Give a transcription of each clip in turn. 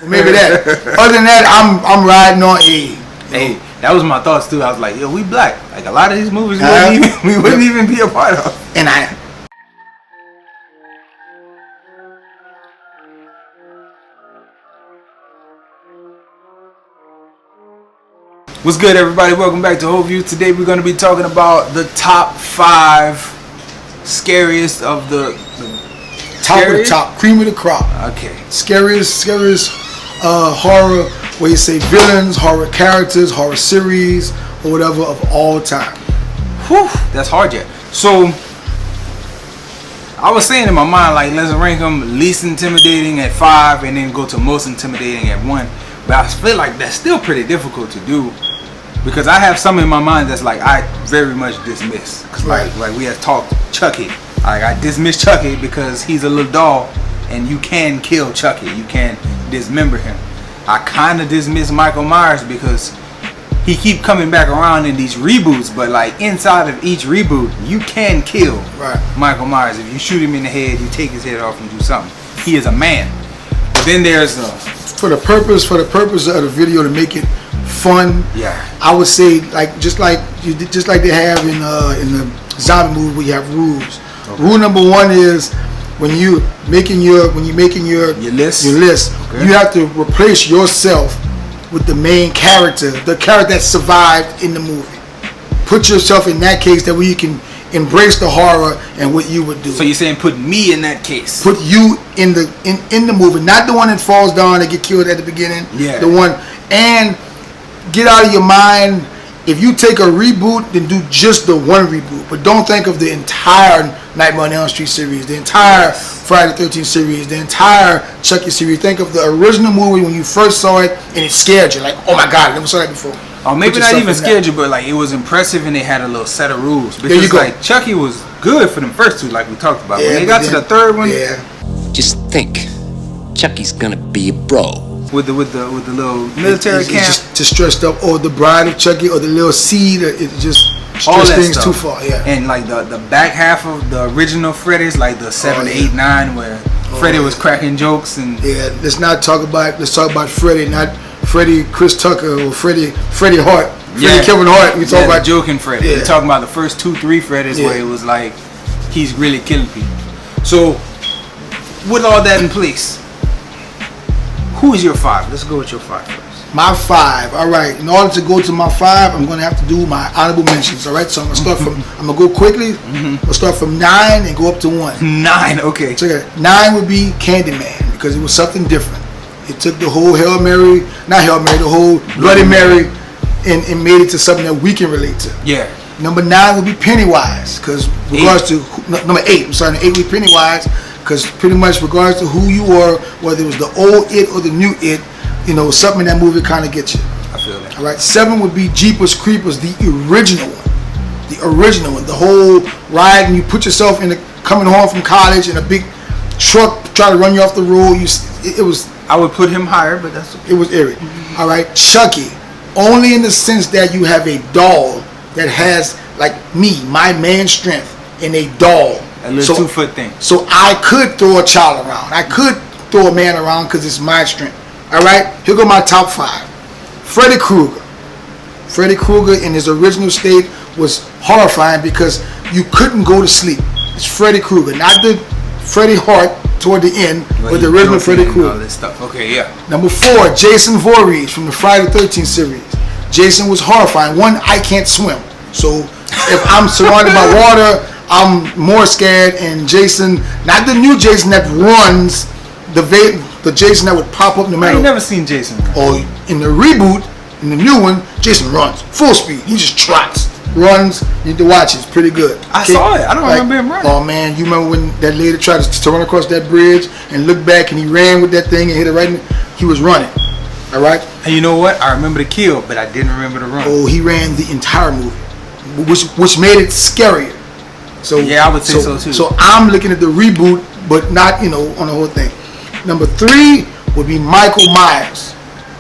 Maybe that. Other than that, I'm riding on A. Hey, that was my thoughts too. I was like, yo, we black. Like a lot of these movies we wouldn't even be a part of. And What's good, everybody? Welcome back to Whole View. Today we're going to be talking about the top 5 scariest of the top of the top, cream of the crop. Okay. Scariest horror, where you say villains, horror characters, horror series, or whatever of all time. Whew, that's hard yet. So I was saying in my mind, like, let's rank them least intimidating at 5 and then go to most intimidating at 1. But I feel like that's still pretty difficult to do, because I have some in my mind that's like I very much dismiss. Cause like we have talked Chucky. Like I dismiss Chucky because he's a little doll and you can kill Chucky. You can dismember him. I kind of dismiss Micheal Myers because he keep coming back around in these reboots, but like inside of each reboot you can kill Micheal Myers. If you shoot him in the head, you take his head off, you do something. He is a man. But then there's for the purpose of the video, to make it fun, I would say just like they have in the zombie movie, where you have rules. Okay. Rule number 1 is when you're making your list, you have to replace yourself with the main character, the character that survived in the movie. Put yourself in that case, that way you can embrace the horror and what you would do. So you're saying put me in that case? Put you in the movie, not the one that falls down and get killed at the beginning. Yeah. The one, and get out of your mind. If you take a reboot, then do just the one reboot, but don't think of the entire Nightmare on Elm Street series, the entire Friday the 13th series, the entire Chucky series. Think of the original movie when you first saw it and it scared you, like, oh my God, I never saw that before. Or maybe not even scared you, but like it was impressive and they had a little set of rules. Because there you go. Like Chucky was good for them first 2, like we talked about. When they got to the 3rd one, just think, Chucky's gonna be a bro. With the little military camp, it's just stressed up, or the Bride of Chucky, or the little seed. It just stressed things too far. Yeah. And like the back half of the original Freddy's, like the 7, 8, 9, where Freddy was cracking jokes and Let's talk about Freddy, not Freddy Chris Tucker or Freddy Hart. Freddy Kevin Hart. We talk about joking Freddy. We're talking about the first 2, 3 Freddy's where it was like he's really killing people. So with all that in place, who is your 5? Let's go with your 5 first. My 5. All right. In order to go to my 5, I'm going to have to do my honorable mentions. All right. So I'm going to start from. I'm going to go quickly. I'll start from 9 and go up to 1. 9. Okay. So 9 would be Candyman, because it was something different. It took the whole the whole Bloody Mary, and made it to something that we can relate to. Yeah. Number 9 would be Pennywise, because regards to number 8. I'm sorry, 8 would be Pennywise. Because pretty much regardless to who you are, whether it was the old It or the new It, something in that movie kind of gets you. I feel that. All right. 7 would be Jeepers Creepers, the original one. The original one. The whole ride, and you put yourself coming home from college in a big truck, try to run you off the road. It was. I would put him higher, but that's okay. It was eerie. All right. Chucky, only in the sense that you have a doll that has, like me, my man strength, and a doll. A little 2-foot thing. So I could throw a child around. I could throw a man around because it's my strength. All right? Here go my top 5. Freddy Kruger. Freddy Kruger in his original state was horrifying because you couldn't go to sleep. It's Freddy Kruger, not the Freddy Hart toward the end, but the original Freddy Kruger. All this stuff. Okay, yeah. Number 4, Jason Voorhees from the Friday the 13th series. Jason was horrifying. 1, I can't swim. So if I'm surrounded by water, I'm more scared. And Jason, not the new Jason that runs, the Jason that would pop up no matter. I ain't never seen Jason. Oh, in the reboot, in the new one, Jason runs full speed. He just trots, runs. You need to watch it. It's pretty good. I saw it. I don't remember him running. Oh man, you remember when that lady tried to run across that bridge and look back, and he ran with that thing and hit it right in. He was running. All right. And you know what? I remember the kill, but I didn't remember the run. Oh, he ran the entire movie, which made it scarier. So yeah, I would say so too. So I'm looking at the reboot, but not on the whole thing. Number 3 would be Micheal Myers,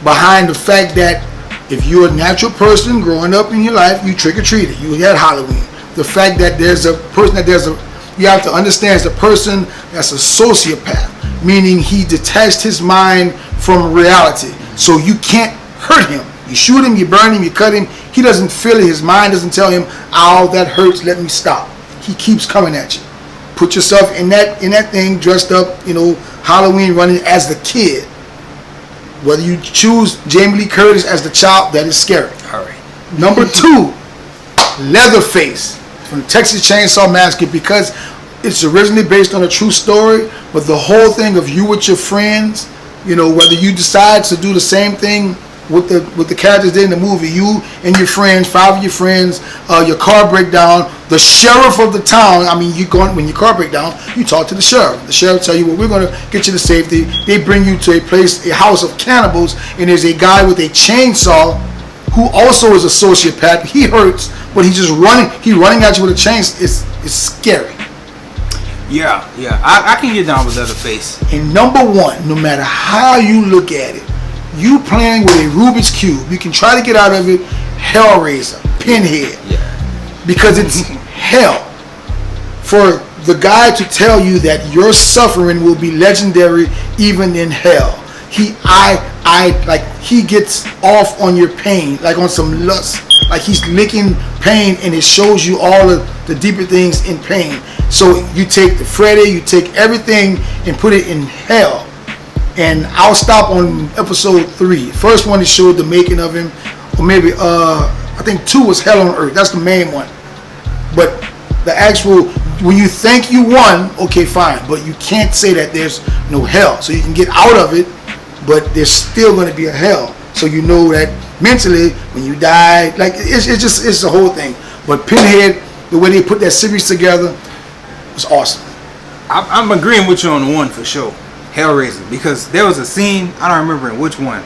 behind the fact that if you're a natural person growing up in your life, you trick or treated. You had Halloween. The fact that you have to understand, it's a person that's a sociopath, meaning he detached his mind from reality. So you can't hurt him. You shoot him, you burn him, you cut him. He doesn't feel it. His mind doesn't tell him, "Ow, that hurts. Let me stop." He keeps coming at you. Put yourself in that thing, dressed up, Halloween, running as the kid. Whether you choose Jamie Lee Curtis as the child, that is scary. All right. Number 2, Leatherface from the Texas Chainsaw Massacre, because it's originally based on a true story, but the whole thing of you with your friends, whether you decide to do the same thing with the characters did in the movie, you and your friends, 5 of your friends, your car break down, the sheriff of the town, when your car break down, you talk to the sheriff. The sheriff tell you, well, we're going to get you to safety. They bring you to a house of cannibals, and there's a guy with a chainsaw who also is a sociopath. He hurts, but he's just running. He's running at you with a chainsaw. It's scary. Yeah. I can get down with Leatherface. And number 1, no matter how you look at it, you playing with a Rubik's Cube. You can try to get out of it. Hellraiser, Pinhead. Yeah. Because it's hell. For the guy to tell you that your suffering will be legendary even in hell. He gets off on your pain, like on some lust. Like he's licking pain, and it shows you all of the deeper things in pain. So you take the Freddy, you take everything and put it in hell. And I'll stop on episode 3. First one, it showed the making of him, or maybe I think 2 was Hell on Earth. That's the main one. But the actual, when you think you won, okay, fine, but you can't say that there's no hell. So you can get out of it, but there's still going to be a hell. So you know that mentally, when you die, like it's the whole thing. But Pinhead, the way they put that series together, was awesome. I'm agreeing with you on the one for sure. Hellraiser, because there was a scene, I don't remember in which one,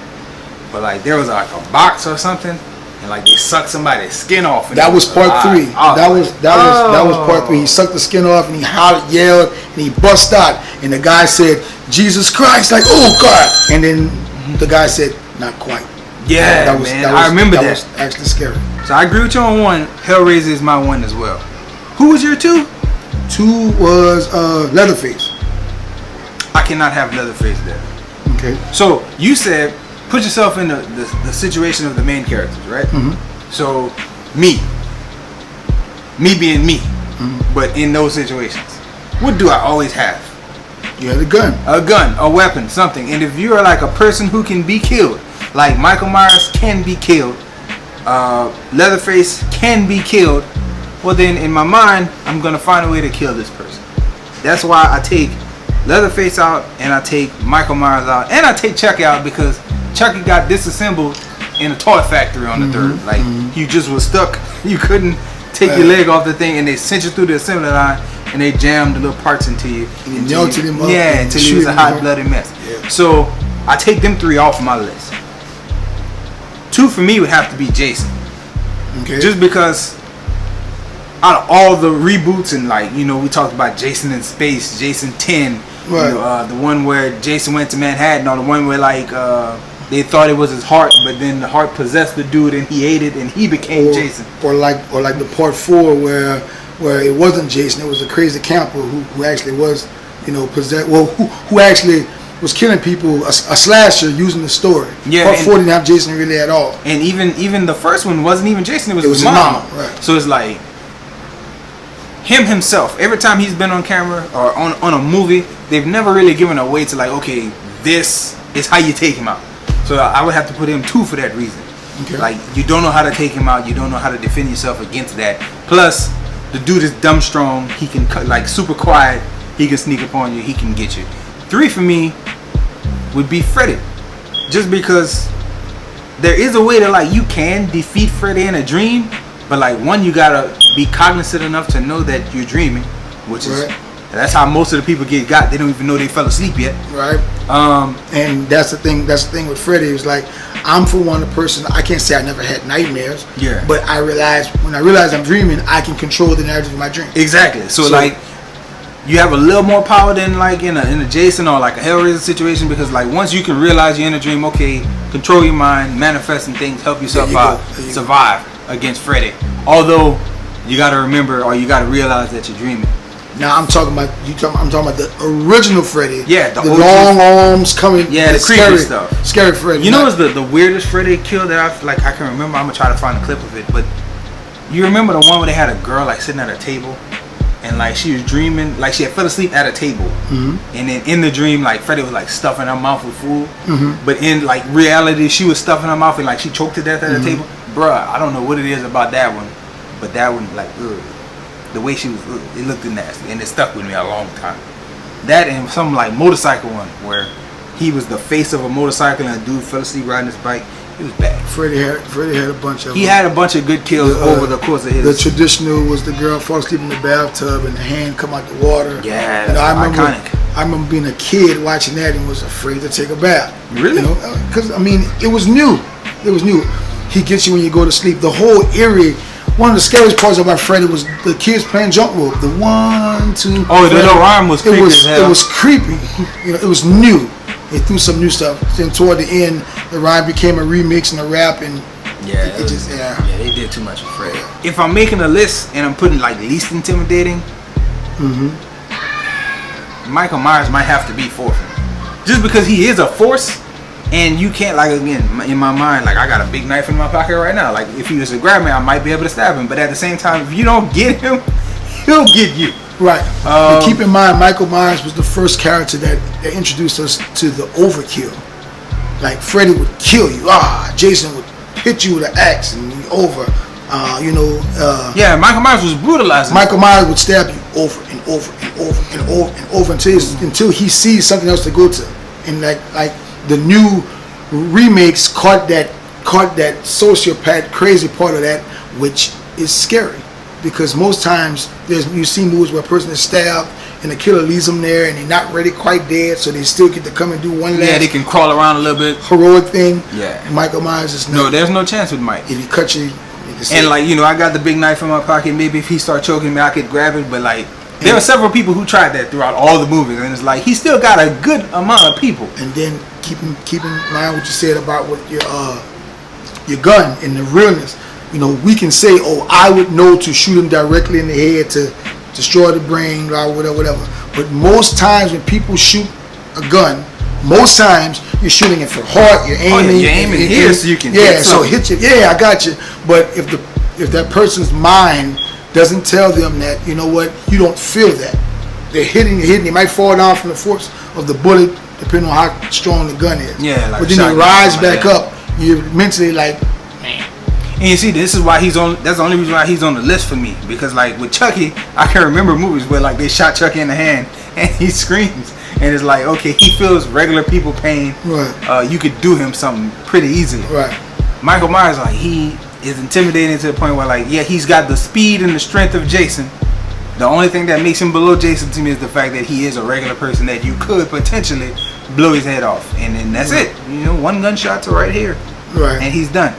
but like there was like a box or something, and like they sucked somebody's skin off. That was part 3. That was part 3. He sucked the skin off, and he hollered, yelled, and he bust out, and the guy said, "Jesus Christ!" Like, "Oh God!" And then the guy said, "Not quite." Yeah, I remember that. That was actually scary. So I agree with you on 1. Hellraiser is my 1 as well. Who was your 2? 2 was Leatherface. I cannot have Leatherface there. Okay. So you said put yourself in the situation of the main characters, right? Mm-hmm. So me being me, but in those situations, what do I always have? You had a gun, a weapon, something. And if you are like a person who can be killed, like Micheal Myers can be killed, Leatherface can be killed, well then in my mind I'm gonna find a way to kill this person. That's why I take Leatherface out, and I take Micheal Myers out, and I take Chucky out, because Chucky got disassembled in a toy factory on the 3rd. Like you just was stuck. You couldn't take your leg off the thing, and they sent you through the assembly line, and they jammed the little parts into you. And melted him up. Yeah, until he was a hot bloody mess. Yeah. So I take them 3 off my list. 2 for me would have to be Jason. Okay. Just because out of all the reboots, and like we talked about Jason in Space, Jason 10, right. The one where Jason went to Manhattan, or the one where like they thought it was his heart, but then the heart possessed the dude and he ate it and he became Jason. Or like the part 4 where it wasn't Jason, it was a crazy camper who actually was possessed. Well, who actually was killing people, a slasher using the story. Yeah, part 4 didn't have Jason really at all. And even the first one wasn't even Jason. It was his mom. Right. So it's like him himself, every time he's been on camera or on a movie, they've never really given a way to like, okay, this is how you take him out. So I would have to put him 2 for that reason. Okay. Like you don't know how to take him out, you don't know how to defend yourself against that. Plus the dude is dumb strong, he can like super quiet, he can sneak up on you, he can get you. 3 for me would be Freddy, just because there is a way that like you can defeat Freddy in a dream, but like one, you gotta be cognizant enough to know that you're dreaming, which is that's how most of the people get got. They don't even know they fell asleep yet. Right. And that's the thing. That's the thing with Freddy. It's like I'm for one a person. I can't say I never had nightmares. Yeah. But I realize when I realize I'm dreaming, I can control the narrative of my dream. Exactly. So like you have a little more power than like in a Jason or like a Hellraiser situation, because like once you can realize you're in a dream, okay, control your mind, manifesting things, help yourself out, survive against Freddy. Although you got to remember, or you got to realize that you're dreaming. Now I'm talking about I'm talking about the original Freddy. Yeah, the long arms coming. Yeah, the creepy scary stuff. Scary Freddy. You know what's the weirdest Freddy kill that I can remember? I'm gonna try to find a clip of it, but you remember the one where they had a girl like sitting at a table, and like she was dreaming, like she had fell asleep at a table, and then in the dream, like Freddy was like stuffing her mouth with food, but in like reality, she was stuffing her mouth and like she choked to death at the table. Bruh, I don't know what it is about that one, but that one like the way she was, it looked nasty, and it stuck with me a long time. That and some like motorcycle one where he was the face of a motorcycle and a dude fell asleep riding his bike. It was bad. Freddie had a bunch of. He had a bunch of good kills over the course of his. The traditional was the girl fall asleep in the bathtub and the hand come out the water. Yeah, that's iconic. I remember being a kid watching that and was afraid to take a bath. Really? You know, because I mean, it was new. It was new. He gets you when you go to sleep. The whole area. One of the scariest parts about Freddy was the kids playing jump rope. The 1, 2. Oh, the little rhyme was creepy as hell. It was creepy. You know, it was new. They threw some new stuff. Then toward the end, the rhyme became a remix and a rap, and they did too much with Freddy. If I'm making a list and I'm putting like least intimidating, Micheal Myers might have to be fourth, just because he is a force. And you can't, like, again, in my mind, like, I got a big knife in my pocket right now. Like, if he was to grab me, I might be able to stab him. But at the same time, if you don't get him, he'll get you. Right. But keep in mind, Micheal Myers was the first character that introduced us to the overkill. Like, Freddy would kill you. Jason would hit you with an axe and you're over. Yeah, Micheal Myers was brutalizing. Micheal Myers would stab you over and over and over and over and over until he sees something else to go to. And, like the new remakes caught that sociopath crazy part of that, which is scary, because most times you see movies where a person is stabbed and the killer leaves them there and they're not really quite dead, so they still get to come and do one last they can crawl around a little bit heroic thing. Yeah, Micheal Myers is no, there's no chance with Mike. If he cuts you, and like, you know, I got the big knife in my pocket. Maybe if he start choking me, I could grab it, but like, there are several people who tried that throughout all the movies, and it's like he still got a good amount of people. And then keep in mind what you said about what your gun and the realness. You know, we can say, I would know to shoot him directly in the head to destroy the brain, or whatever. But most times when people shoot a gun, most times you're shooting it for heart. You're aiming. You're aiming here so you can hit something. So hit you. Yeah, I got you. But if that person's mind doesn't tell them that, you know what, you don't feel that. They're hitting, they might fall down from the force of the bullet, depending on how strong the gun is. Yeah, like but then they rise back up, you're mentally like, man. And you see, this is why that's the only reason why he's on the list for me. Because like with Chucky, I can remember movies where like they shot Chucky in the hand and he screams. And it's like, okay, he feels regular people pain. Right. You could do him something pretty easily. Right. Micheal Myers, like, he is intimidating to the point where, like, yeah, he's got the speed and the strength of Jason. The only thing that makes him below Jason to me is the fact that he is a regular person that you could potentially blow his head off, and then that's it. You know, one gunshot to right here, right, and he's done.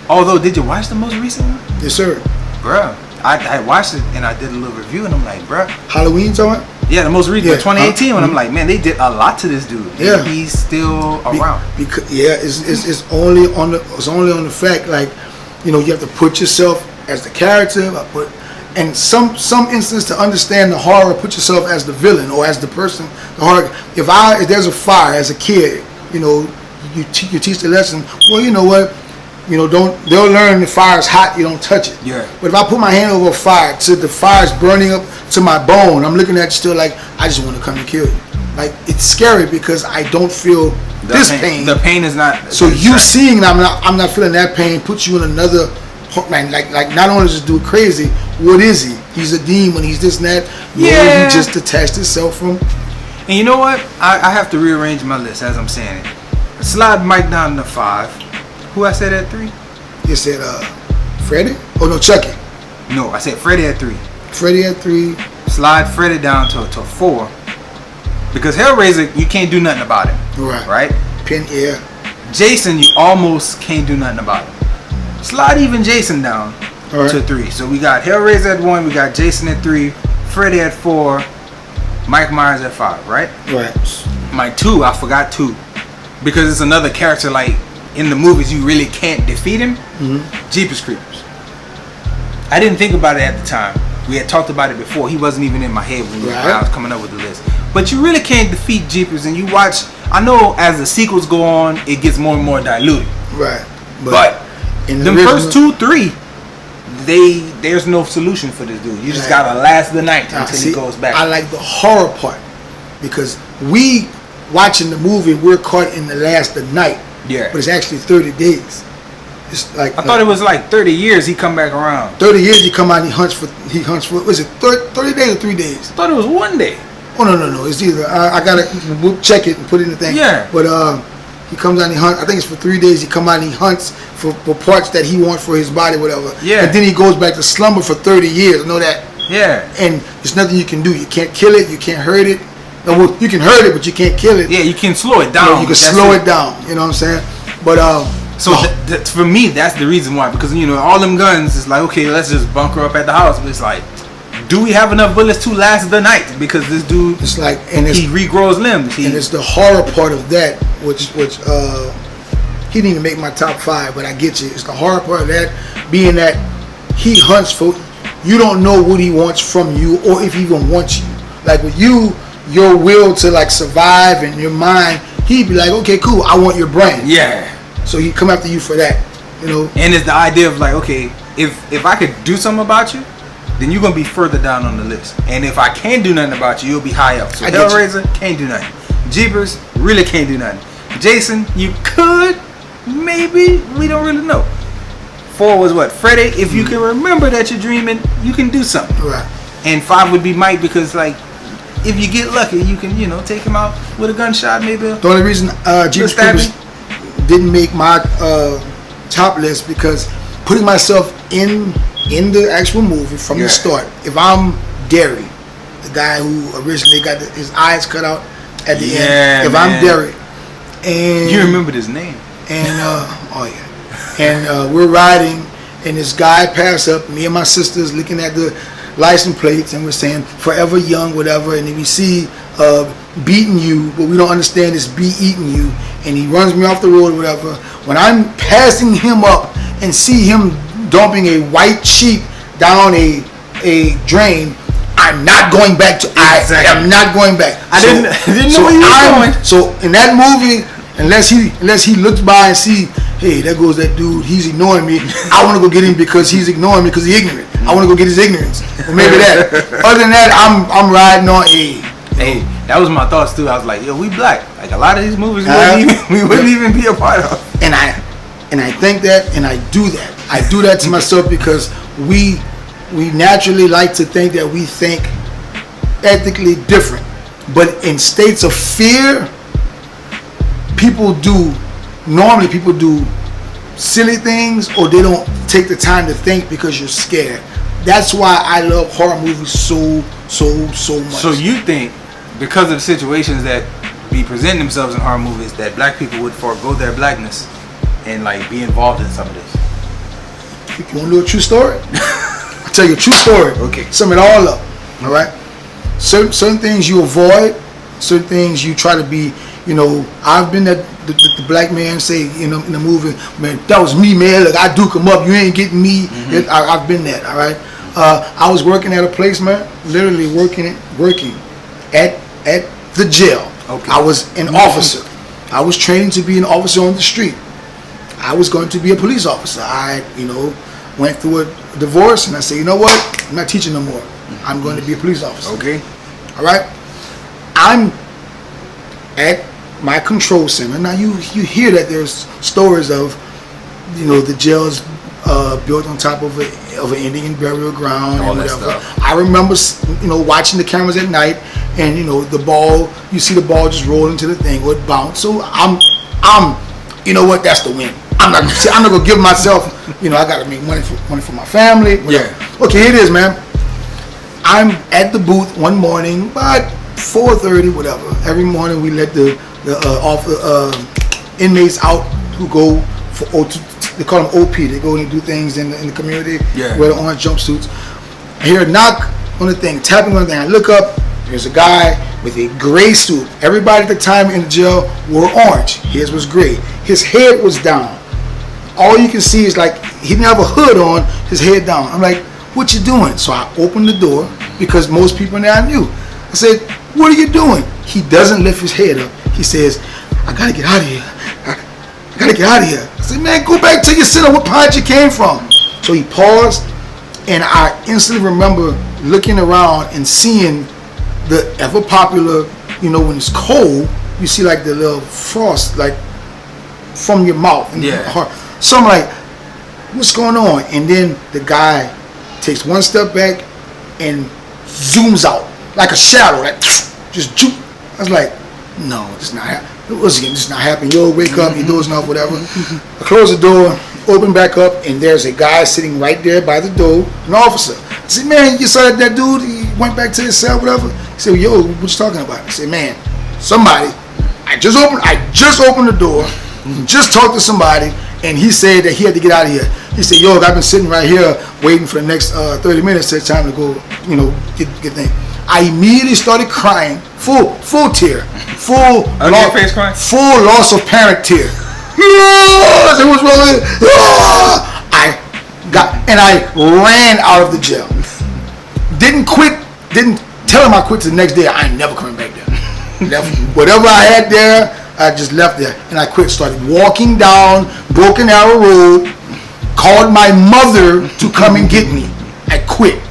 Although, did you watch the most recent one? Yes, sir. Bruh, I watched it and I did a little review, and I'm like, bruh, Halloween talking? Yeah, the most recent, 2018, when I'm like, man, they did a lot to this dude. And yeah, he's still around. Because it's only on the fact, like, you know, you have to put yourself as the character, and some instance to understand the horror, put yourself as the villain or as the person. The horror. If there's a fire as a kid, you know, you teach the lesson. Well, you know what. You know, they'll learn the fire's hot, you don't touch it. Yeah. But if I put my hand over a fire till the fire's burning up to my bone, I'm looking at you still like, I just want to come and kill you. Like, it's scary because I don't feel this pain. The pain is not. So you seeing I'm not feeling that pain puts you in another, man, like not only does this dude crazy, what is he? He's a demon, he's this and that. Yeah. He just detached himself from. And you know what? I have to rearrange my list as I'm saying it. Slide Mike down to 5. Who I said at 3? You said Freddy? Oh no, Chucky. No, I said Freddy at 3. Freddy at 3. Slide Freddy down to 4. Because Hellraiser, you can't do nothing about him. Right? Yeah. Jason, you almost can't do nothing about him. Slide even Jason down to 3. So we got Hellraiser at 1, we got Jason at 3, Freddy at 4, Micheal Myers at 5, right? Right. My 2, I forgot 2. Because it's another character like in the movies you really can't defeat him. Jeepers Creepers. I didn't think about it at the time, We had talked about it before. He wasn't even in my head when I was coming up with the list. But you really can't defeat Jeepers, and you watch. I know as the sequels go on, it gets more and more diluted. Right. But in the first 2, 3, there's no solution for this dude. You just gotta last the night until he goes back. I like the horror part because we watching the movie, we're caught in the last the night. Yeah. But it's actually 30 days. It's like I thought it was like 30 years he come back around. 30 years he come out and he hunts for was it 30 days or 3 days? I thought it was 1 day. Oh no. It's either I gotta we'll check it and put it in the thing. Yeah. But he comes out and he hunts. I think it's for 3 days. He come out and he hunts for parts that he wants for his body, whatever. Yeah. And then he goes back to slumber for 30 years. I know that. Yeah. And there's nothing you can do. You can't kill it. You can't hurt it. No, well, you can hurt it, but you can't kill it. Yeah, you can slow it down. You can slow it down. You know what I'm saying? But so for me, that's the reason why. Because all them guns, it's like, okay, let's just bunker up at the house. But it's like, do we have enough bullets to last the night? Because this dude, it's like, and he regrows limbs. And it's the horror part of that, which he didn't even make my top 5, but I get you. It's the horror part of that, being that he hunts for. You don't know what he wants from you, or if he even wants you. Like with you, your will to like survive and your mind, he'd be like, okay, cool, I want your brain. Yeah. So he'd come after you for that, And it's the idea of like, okay, if I could do something about you, then you're gonna be further down on the list. And if I can't do nothing about you, you'll be high up. So Hellraiser can't do nothing. Jeepers really can't do nothing. Jason, you could, maybe, we don't really know. 4 was what? Freddy, if you can remember that you're dreaming, you can do something. Right. And 5 would be Mike because like, if you get lucky, you can, take him out with a gunshot, maybe. The only reason Jeepers Creepers didn't make my top list because putting myself in the actual movie from the start. If I'm Derry, the guy who originally got his eyes cut out at the end. If I'm Derry, and you remembered his name, and and we're riding, and this guy passed up. Me and my sisters looking at the license plates, and we're saying "Forever Young," whatever, and then we see beating you, but we don't understand this be eating you, and he runs me off the road or whatever. When I'm passing him up and see him dumping a white sheet down a drain, I'm not going back to. I am not going back. I didn't know where you were going. So in that movie, unless he looks by and see, hey, there goes that dude. He's ignoring me. I want to go get him because he's ignoring me because he's ignorant. I want to go get his ignorance. Or maybe that. Other than that, I'm riding on a. Hey, that was my thoughts too. I was like, yo, we black. Like a lot of these movies we wouldn't even be a part of. And I think that, and I do that. I do that to myself because we naturally like to think that we think ethically different. But in states of fear, people do silly things, or they don't take the time to think because you're scared. That's why I love horror movies so much. So you think because of the situations that be presenting themselves in horror movies that black people would forego their blackness and like be involved in some of this? You want to know a true story? I'll tell you a true story. Okay. Sum it all up. All right. Certain things you avoid. Certain things you try to be. I've been the black man say in the movie, man, that was me, man. Look, I duke him up. You ain't getting me. Mm-hmm. I've been that. All right. I was working at a place, man. Literally working at the jail. Okay. I was an officer. I was training to be an officer on the street. I was going to be a police officer. I, went through a divorce, and I said, you know what? I'm not teaching no more. I'm going to be a police officer. Okay. All right. I'm at my control center. Now you hear that there's stories of, the jails built on top of an Indian burial ground and whatever. I remember, watching the cameras at night, and the ball. You see the ball just roll into the thing, would bounce. So I'm. You know what? That's the win. I'm not gonna give myself. I gotta make money for my family. Whatever. Yeah. Okay, here it is, man. I'm at the booth one morning, about 4:30, whatever. Every morning we let the inmates out who go for they call them OP. They go and do things in the community. Yeah. Wear the orange jumpsuits. I hear a knock on the thing, tapping on the thing. I look up. There's a guy with a gray suit. Everybody at the time in the jail wore orange. His was gray. His head was down. All you can see is like he didn't have a hood on. His head down. I'm like, what you doing? So I opened the door because most people in there I knew. I said, what are you doing? He doesn't lift his head up. He says, I gotta get out of here. I gotta get out of here. I said, man, go back to your center. What pod you came from? So he paused, and I instantly remember looking around and seeing the ever popular, you know, when it's cold, you see like the little frost, like from your mouth. And your heart. So I'm like, what's going on? And then the guy takes one step back and zooms out like a shadow, like just juke. I was like, no, it's not happening. It's not happening. Yo, wake up, your door's not, whatever. I close the door, open back up, and there's a guy sitting right there by the door, an officer. I said, man, you saw that dude, he went back to his cell, whatever. He said, yo, what you talking about? I said, man, somebody, I just opened the door, just talked to somebody, and he said that he had to get out of here. He said, yo, I've been sitting right here waiting for the next 30 minutes. It's time to go, you know, get things. I immediately started crying, full tear, full loss of parent tear. It was really, I ran out of the jail. Didn't tell him I quit the next day. I ain't never coming back there. Left whatever I had there, I just left there, and I quit. Started walking down Broken Arrow Road. Called my mother to come and get me. I quit.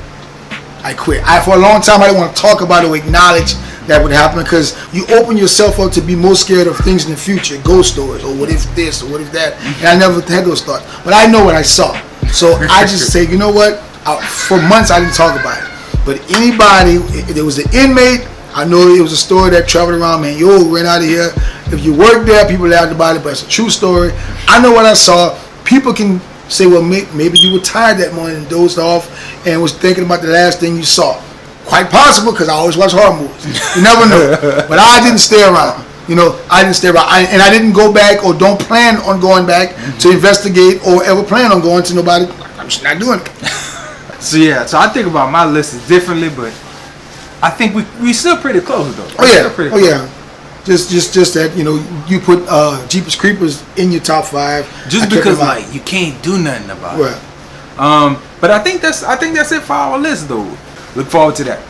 For a long time, I didn't want to talk about it or acknowledge that would happen, because you open yourself up to be more scared of things in the future, ghost stories, or what if this, or what if that. And I never had those thoughts. But I know what I saw. So I just say, you know what? For months, I didn't talk about it. But anybody, if there was an inmate, I know it was a story that traveled around, man, yo, ran out of here. If you work there, people laughed about it, but it's a true story. I know what I saw. People can say, well, maybe you were tired that morning and dozed off and was thinking about the last thing you saw. Quite possible, because I always watch horror movies. You never know. But I didn't stay around. You know, I didn't stay around. And I didn't go back or don't plan on going back to investigate or ever plan on going to nobody. I'm just not doing it. So I think about my list differently, but I think we still pretty close though. Oh yeah. Just that, you know, you put Jeepers Creepers in your top 5. Just because like you can't do nothing about it. But I think that's it for our list though. Look forward to that.